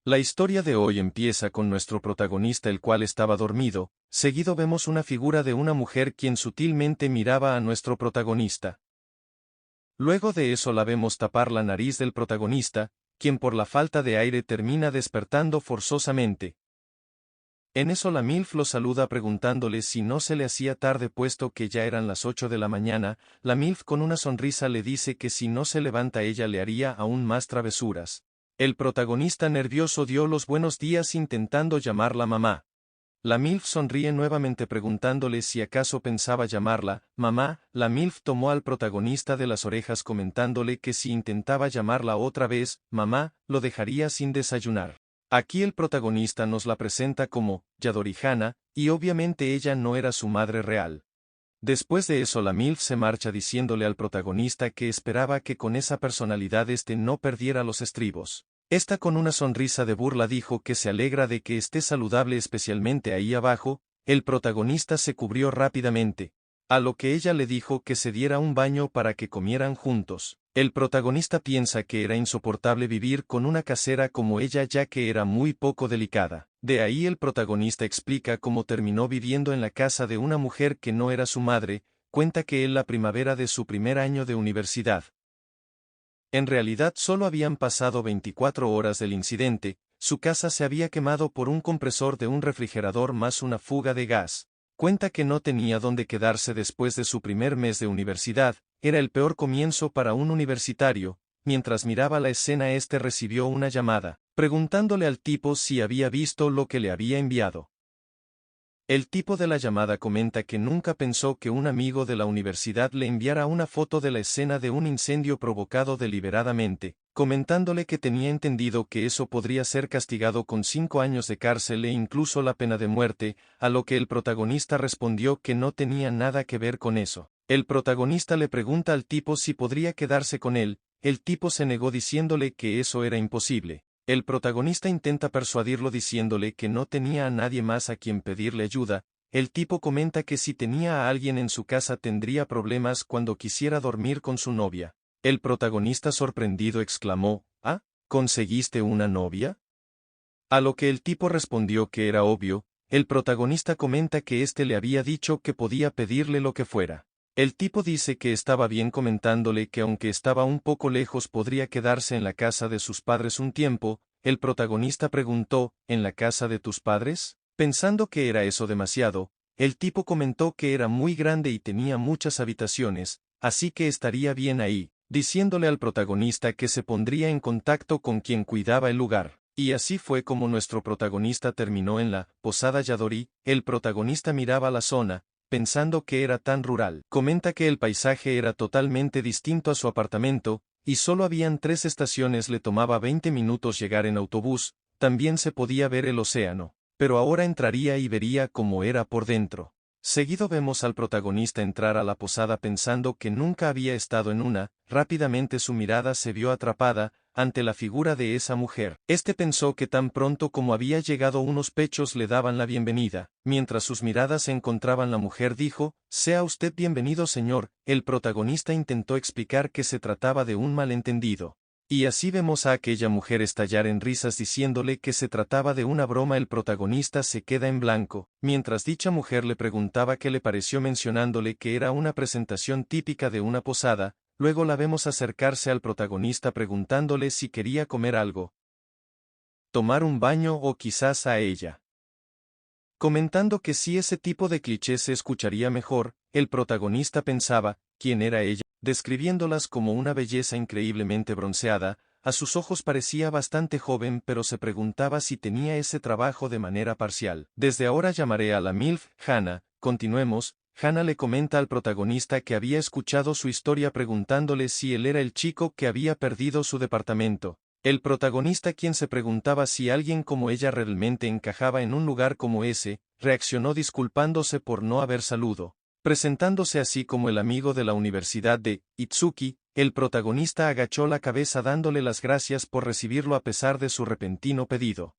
La historia de hoy empieza con nuestro protagonista el cual estaba dormido, seguido vemos una figura de una mujer quien sutilmente miraba a nuestro protagonista. Luego de eso la vemos tapar la nariz del protagonista, quien por la falta de aire termina despertando forzosamente. En eso la MILF lo saluda preguntándole si no se le hacía tarde puesto que ya eran las 8 de la mañana, la MILF con una sonrisa le dice que si no se levanta ella le haría aún más travesuras. El protagonista nervioso dio los buenos días intentando llamarla mamá. La MILF sonríe nuevamente preguntándole si acaso pensaba llamarla mamá. La MILF tomó al protagonista de las orejas comentándole que si intentaba llamarla otra vez mamá, lo dejaría sin desayunar. Aquí el protagonista nos la presenta como Yadori Hana, y obviamente ella no era su madre real. Después de eso la MILF se marcha diciéndole al protagonista que esperaba que con esa personalidad no perdiera los estribos. Esta con una sonrisa de burla dijo que se alegra de que esté saludable especialmente ahí abajo. El protagonista se cubrió rápidamente, a lo que ella le dijo que se diera un baño para que comieran juntos. El protagonista piensa que era insoportable vivir con una casera como ella ya que era muy poco delicada. De ahí el protagonista explica cómo terminó viviendo en la casa de una mujer que no era su madre, cuenta que en la primavera de su primer año de universidad. En realidad solo habían pasado 24 horas del incidente, su casa se había quemado por un compresor de un refrigerador más una fuga de gas. Cuenta que no tenía dónde quedarse después de su primer mes de universidad, era el peor comienzo para un universitario. Mientras miraba la escena recibió una llamada, preguntándole al tipo si había visto lo que le había enviado. El tipo de la llamada comenta que nunca pensó que un amigo de la universidad le enviara una foto de la escena de un incendio provocado deliberadamente, comentándole que tenía entendido que eso podría ser castigado con 5 años de cárcel e incluso la pena de muerte, a lo que el protagonista respondió que no tenía nada que ver con eso. El protagonista le pregunta al tipo si podría quedarse con él, el tipo se negó diciéndole que eso era imposible. El protagonista intenta persuadirlo diciéndole que no tenía a nadie más a quien pedirle ayuda. El tipo comenta que si tenía a alguien en su casa tendría problemas cuando quisiera dormir con su novia. El protagonista sorprendido exclamó, ¿ah, conseguiste una novia? A lo que el tipo respondió que era obvio. El protagonista comenta que le había dicho que podía pedirle lo que fuera. El tipo dice que estaba bien comentándole que aunque estaba un poco lejos podría quedarse en la casa de sus padres un tiempo. El protagonista preguntó, ¿en la casa de tus padres? Pensando que era eso demasiado, el tipo comentó que era muy grande y tenía muchas habitaciones, así que estaría bien ahí, diciéndole al protagonista que se pondría en contacto con quien cuidaba el lugar. Y así fue como nuestro protagonista terminó en la posada Yadori. El protagonista miraba la zona, pensando que era tan rural. Comenta que el paisaje era totalmente distinto a su apartamento, y solo habían 3 estaciones, le tomaba 20 minutos llegar en autobús, también se podía ver el océano, pero ahora entraría y vería cómo era por dentro. Seguido vemos al protagonista entrar a la posada pensando que nunca había estado en una, rápidamente su mirada se vio atrapada ante la figura de esa mujer. Pensó que tan pronto como había llegado unos pechos le daban la bienvenida. Mientras sus miradas se encontraban la mujer dijo, «Sea usted bienvenido señor». El protagonista intentó explicar que se trataba de un malentendido. Y así vemos a aquella mujer estallar en risas diciéndole que se trataba de una broma. El protagonista se queda en blanco, mientras dicha mujer le preguntaba qué le pareció mencionándole que era una presentación típica de una posada. Luego la vemos acercarse al protagonista preguntándole si quería comer algo, tomar un baño o quizás a ella. Comentando que si ese tipo de clichés se escucharía mejor, el protagonista pensaba, ¿quién era ella? Describiéndolas como una belleza increíblemente bronceada, a sus ojos parecía bastante joven pero se preguntaba si tenía ese trabajo de manera parcial. Desde ahora llamaré a la MILF, Hana. Continuemos. Hana le comenta al protagonista que había escuchado su historia preguntándole si él era el chico que había perdido su departamento. El protagonista, quien se preguntaba si alguien como ella realmente encajaba en un lugar como ese, reaccionó disculpándose por no haber saludo. Presentándose así como el amigo de la universidad de Itsuki, el protagonista agachó la cabeza dándole las gracias por recibirlo a pesar de su repentino pedido.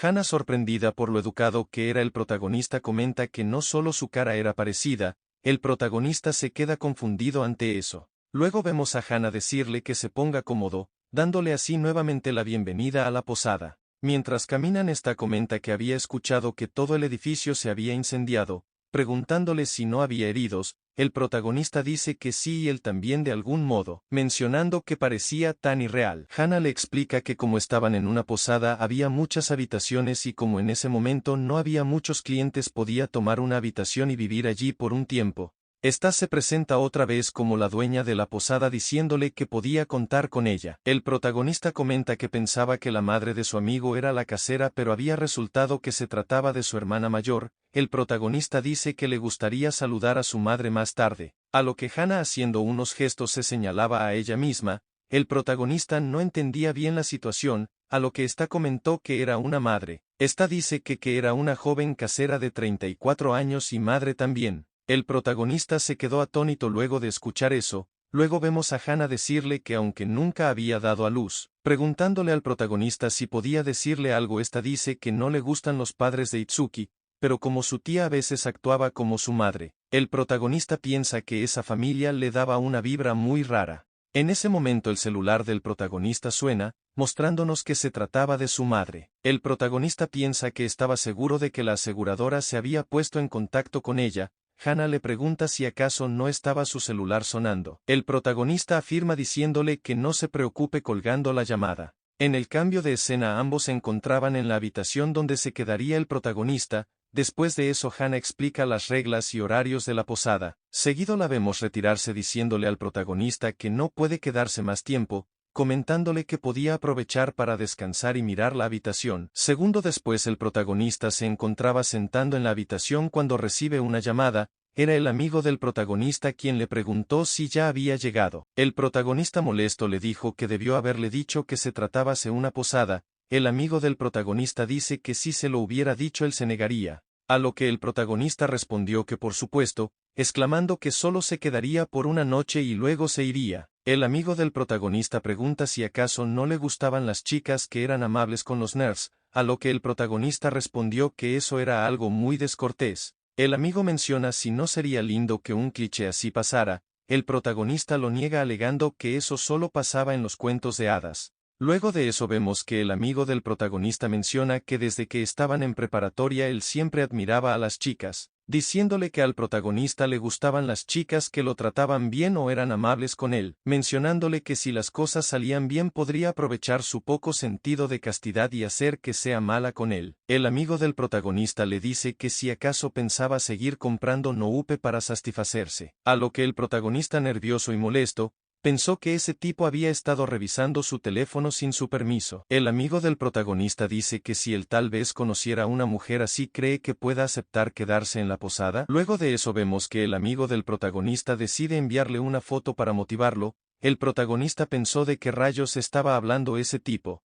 Hana, sorprendida por lo educado que era el protagonista, comenta que no solo su cara era parecida, el protagonista se queda confundido ante eso. Luego vemos a Hana decirle que se ponga cómodo, dándole así nuevamente la bienvenida a la posada. Mientras caminan esta comenta que había escuchado que todo el edificio se había incendiado, preguntándole si no había heridos, el protagonista dice que sí y él también de algún modo, mencionando que parecía tan irreal. Hannah le explica que como estaban en una posada había muchas habitaciones y como en ese momento no había muchos clientes podía tomar una habitación y vivir allí por un tiempo. Esta se presenta otra vez como la dueña de la posada diciéndole que podía contar con ella. El protagonista comenta que pensaba que la madre de su amigo era la casera pero había resultado que se trataba de su hermana mayor. El protagonista dice que le gustaría saludar a su madre más tarde, a lo que Hannah haciendo unos gestos se señalaba a ella misma. El protagonista no entendía bien la situación, a lo que esta comentó que era una madre. Esta dice que era una joven casera de 34 años y madre también. El protagonista se quedó atónito luego de escuchar eso. Luego vemos a Hannah decirle que aunque nunca había dado a luz, preguntándole al protagonista si podía decirle algo, esta dice que no le gustan los padres de Itsuki, pero como su tía a veces actuaba como su madre, el protagonista piensa que esa familia le daba una vibra muy rara. En ese momento el celular del protagonista suena, mostrándonos que se trataba de su madre. El protagonista piensa que estaba seguro de que la aseguradora se había puesto en contacto con ella. Hannah le pregunta si acaso no estaba su celular sonando. El protagonista afirma diciéndole que no se preocupe colgando la llamada. En el cambio de escena ambos se encontraban en la habitación donde se quedaría el protagonista. Después de eso Hannah explica las reglas y horarios de la posada. Seguido la vemos retirarse diciéndole al protagonista que no puede quedarse más tiempo, comentándole que podía aprovechar para descansar y mirar la habitación. Segundo después el protagonista se encontraba sentando en la habitación cuando recibe una llamada. Era el amigo del protagonista quien le preguntó si ya había llegado. El protagonista molesto le dijo que debió haberle dicho que se trataba de una posada. El amigo del protagonista dice que si se lo hubiera dicho él se negaría, a lo que el protagonista respondió que por supuesto, exclamando que solo se quedaría por una noche y luego se iría. El amigo del protagonista pregunta si acaso no le gustaban las chicas que eran amables con los nerds, a lo que el protagonista respondió que eso era algo muy descortés. El amigo menciona si no sería lindo que un cliché así pasara. El protagonista lo niega alegando que eso solo pasaba en los cuentos de hadas. Luego de eso vemos que el amigo del protagonista menciona que desde que estaban en preparatoria él siempre admiraba a las chicas, diciéndole que al protagonista le gustaban las chicas que lo trataban bien o eran amables con él, mencionándole que si las cosas salían bien podría aprovechar su poco sentido de castidad y hacer que sea mala con él. El amigo del protagonista le dice que si acaso pensaba seguir comprando Noupe para satisfacerse, a lo que el protagonista nervioso y molesto, pensó que ese tipo había estado revisando su teléfono sin su permiso. El amigo del protagonista dice que si él tal vez conociera a una mujer así cree que pueda aceptar quedarse en la posada. Luego de eso vemos que el amigo del protagonista decide enviarle una foto para motivarlo. El protagonista pensó de qué rayos estaba hablando ese tipo.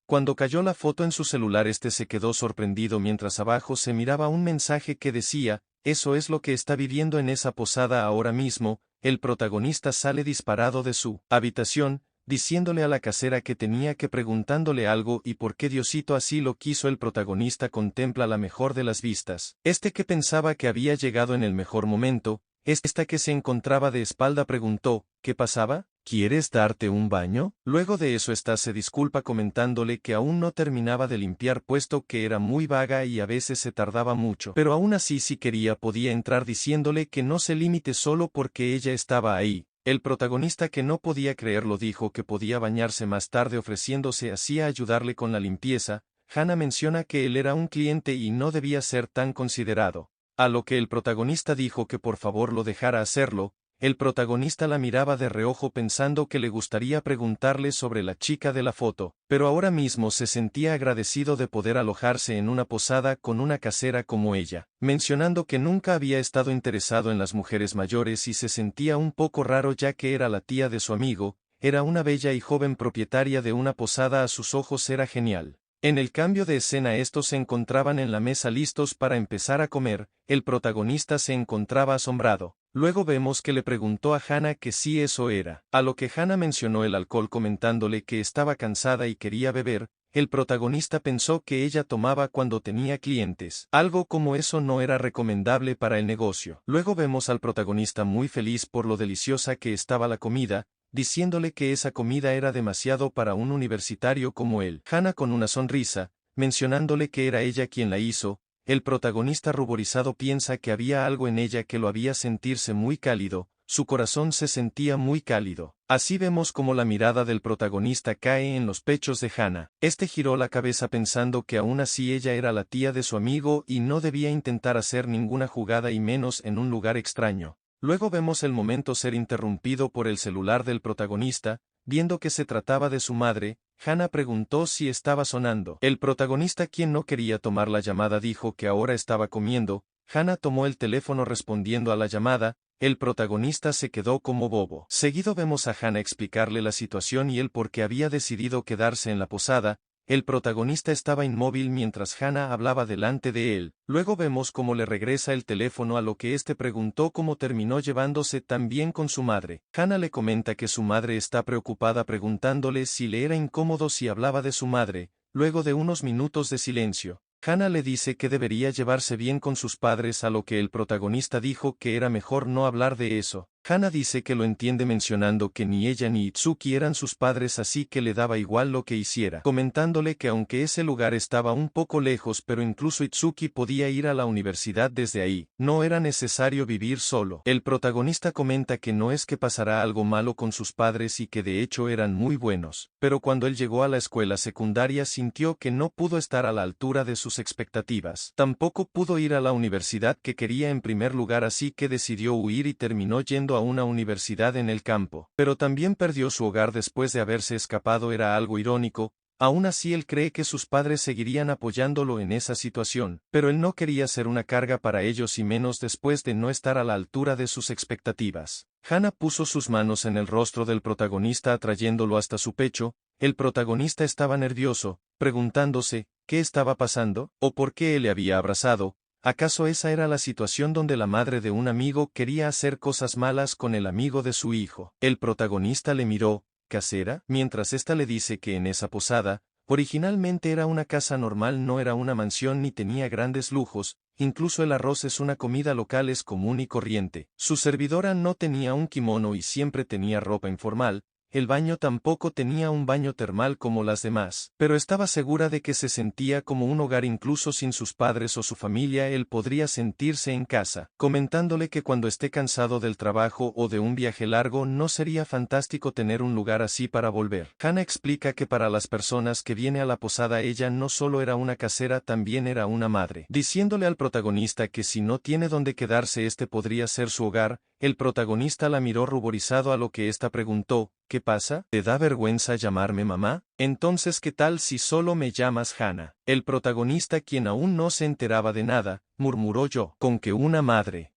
Cuando cayó la foto en su celular se quedó sorprendido mientras abajo se miraba un mensaje que decía, eso es lo que está viviendo en esa posada ahora mismo. El protagonista sale disparado de su habitación, diciéndole a la casera que tenía que preguntándole algo y por qué Diosito así lo quiso. El protagonista contempla la mejor de las vistas. Que pensaba que había llegado en el mejor momento, esta que se encontraba de espalda preguntó, ¿qué pasaba? ¿Quieres darte un baño? Luego de eso se disculpa comentándole que aún no terminaba de limpiar puesto que era muy vaga y a veces se tardaba mucho. Pero aún así si quería podía entrar diciéndole que no se limite solo porque ella estaba ahí. El protagonista que no podía creerlo dijo que podía bañarse más tarde ofreciéndose así a ayudarle con la limpieza. Hannah menciona que él era un cliente y no debía ser tan considerado. A lo que el protagonista dijo que por favor lo dejara hacerlo. El protagonista la miraba de reojo pensando que le gustaría preguntarle sobre la chica de la foto, pero ahora mismo se sentía agradecido de poder alojarse en una posada con una casera como ella, mencionando que nunca había estado interesado en las mujeres mayores y se sentía un poco raro ya que era la tía de su amigo, era una bella y joven propietaria de una posada, a sus ojos era genial. En el cambio de escena estos se encontraban en la mesa listos para empezar a comer. El protagonista se encontraba asombrado. Luego vemos que le preguntó a Hannah que si eso era, a lo que Hannah mencionó el alcohol comentándole que estaba cansada y quería beber. El protagonista pensó que ella tomaba cuando tenía clientes. Algo como eso no era recomendable para el negocio. Luego vemos al protagonista muy feliz por lo deliciosa que estaba la comida, diciéndole que esa comida era demasiado para un universitario como él. Hana con una sonrisa, mencionándole que era ella quien la hizo. El protagonista ruborizado piensa que había algo en ella que lo hacía sentirse muy cálido, su corazón se sentía muy cálido. Así vemos como la mirada del protagonista cae en los pechos de Hana. Este giró la cabeza pensando que aún así ella era la tía de su amigo y no debía intentar hacer ninguna jugada y menos en un lugar extraño. Luego vemos el momento ser interrumpido por el celular del protagonista. Viendo que se trataba de su madre, Hana preguntó si estaba sonando. El protagonista, quien no quería tomar la llamada, dijo que ahora estaba comiendo. Hana tomó el teléfono respondiendo a la llamada. El protagonista se quedó como bobo. Seguido vemos a Hana explicarle la situación y el por qué había decidido quedarse en la posada. El protagonista estaba inmóvil mientras Hana hablaba delante de él. Luego vemos cómo le regresa el teléfono, a lo que éste preguntó cómo terminó llevándose tan bien con su madre. Hana le comenta que su madre está preocupada, preguntándole si le era incómodo si hablaba de su madre. Luego de unos minutos de silencio, Hana le dice que debería llevarse bien con sus padres, a lo que el protagonista dijo que era mejor no hablar de eso. Hana dice que lo entiende, mencionando que ni ella ni Itsuki eran sus padres, así que le daba igual lo que hiciera, comentándole que aunque ese lugar estaba un poco lejos, pero incluso Itsuki podía ir a la universidad desde ahí, no era necesario vivir solo. El protagonista comenta que no es que pasará algo malo con sus padres y que de hecho eran muy buenos, pero cuando él llegó a la escuela secundaria sintió que no pudo estar a la altura de sus expectativas. Tampoco pudo ir a la universidad que quería en primer lugar, así que decidió huir y terminó yendo a una universidad en el campo. Pero también perdió su hogar después de haberse escapado. Era algo irónico. Aún así él cree que sus padres seguirían apoyándolo en esa situación, pero él no quería ser una carga para ellos y menos después de no estar a la altura de sus expectativas. Hana puso sus manos en el rostro del protagonista atrayéndolo hasta su pecho. El protagonista estaba nervioso, preguntándose, ¿qué estaba pasando? ¿O por qué él le había abrazado? ¿Acaso esa era la situación donde la madre de un amigo quería hacer cosas malas con el amigo de su hijo? El protagonista le miró, ¿casera? Mientras ésta le dice que en esa posada, originalmente era una casa normal, no era una mansión ni tenía grandes lujos, incluso el arroz es una comida local, es común y corriente. Su servidora no tenía un kimono y siempre tenía ropa informal. El baño tampoco tenía un baño termal como las demás, pero estaba segura de que se sentía como un hogar. Incluso sin sus padres o su familia él podría sentirse en casa, comentándole que cuando esté cansado del trabajo o de un viaje largo no sería fantástico tener un lugar así para volver. Hana explica que para las personas que viene a la posada ella no solo era una casera, también era una madre, diciéndole al protagonista que si no tiene donde quedarse este podría ser su hogar. El protagonista la miró ruborizado, a lo que ésta preguntó, ¿qué pasa? ¿Te da vergüenza llamarme mamá? Entonces ¿qué tal si solo me llamas Hana? El protagonista, quien aún no se enteraba de nada, murmuró yo, con que una madre.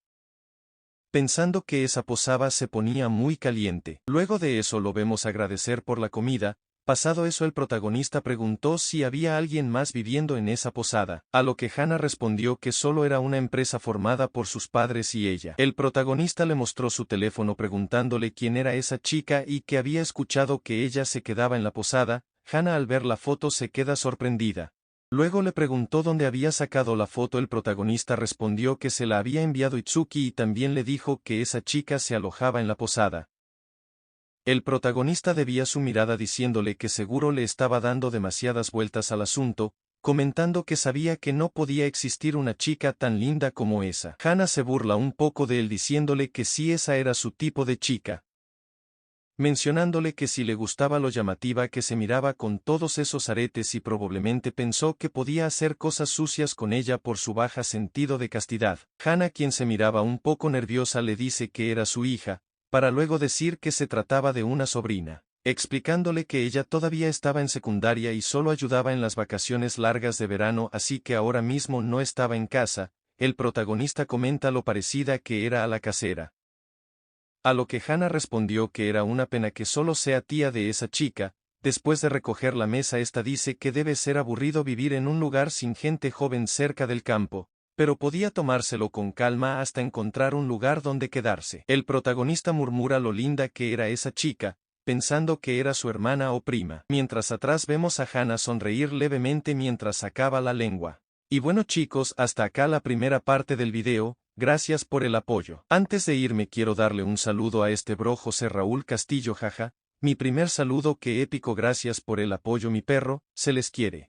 Pensando que esa posada se ponía muy caliente. Luego de eso lo vemos agradecer por la comida. Pasado eso el protagonista preguntó si había alguien más viviendo en esa posada, a lo que Hana respondió que solo era una empresa formada por sus padres y ella. El protagonista le mostró su teléfono preguntándole quién era esa chica y que había escuchado que ella se quedaba en la posada. Hana al ver la foto se queda sorprendida. Luego le preguntó dónde había sacado la foto. El protagonista respondió que se la había enviado Itsuki y también le dijo que esa chica se alojaba en la posada. El protagonista debía su mirada diciéndole que seguro le estaba dando demasiadas vueltas al asunto, comentando que sabía que no podía existir una chica tan linda como esa. Hana se burla un poco de él diciéndole que sí, esa era su tipo de chica, mencionándole que si le gustaba lo llamativa que se miraba con todos esos aretes y probablemente pensó que podía hacer cosas sucias con ella por su baja sentido de castidad. Hana, quien se miraba un poco nerviosa, le dice que era su hija, para luego decir que se trataba de una sobrina, explicándole que ella todavía estaba en secundaria y solo ayudaba en las vacaciones largas de verano, así que ahora mismo no estaba en casa. El protagonista comenta lo parecida que era a la casera, a lo que Hana respondió que era una pena que solo sea tía de esa chica. Después de recoger la mesa esta dice que debe ser aburrido vivir en un lugar sin gente joven cerca del campo, pero podía tomárselo con calma hasta encontrar un lugar donde quedarse. El protagonista murmura lo linda que era esa chica, pensando que era su hermana o prima. Mientras atrás vemos a Hana sonreír levemente mientras sacaba la lengua. Y bueno chicos, hasta acá la primera parte del video. Gracias por el apoyo. Antes de irme quiero darle un saludo a este bro José Raúl Castillo jaja. Mi primer saludo, qué épico, gracias por el apoyo mi perro, se les quiere.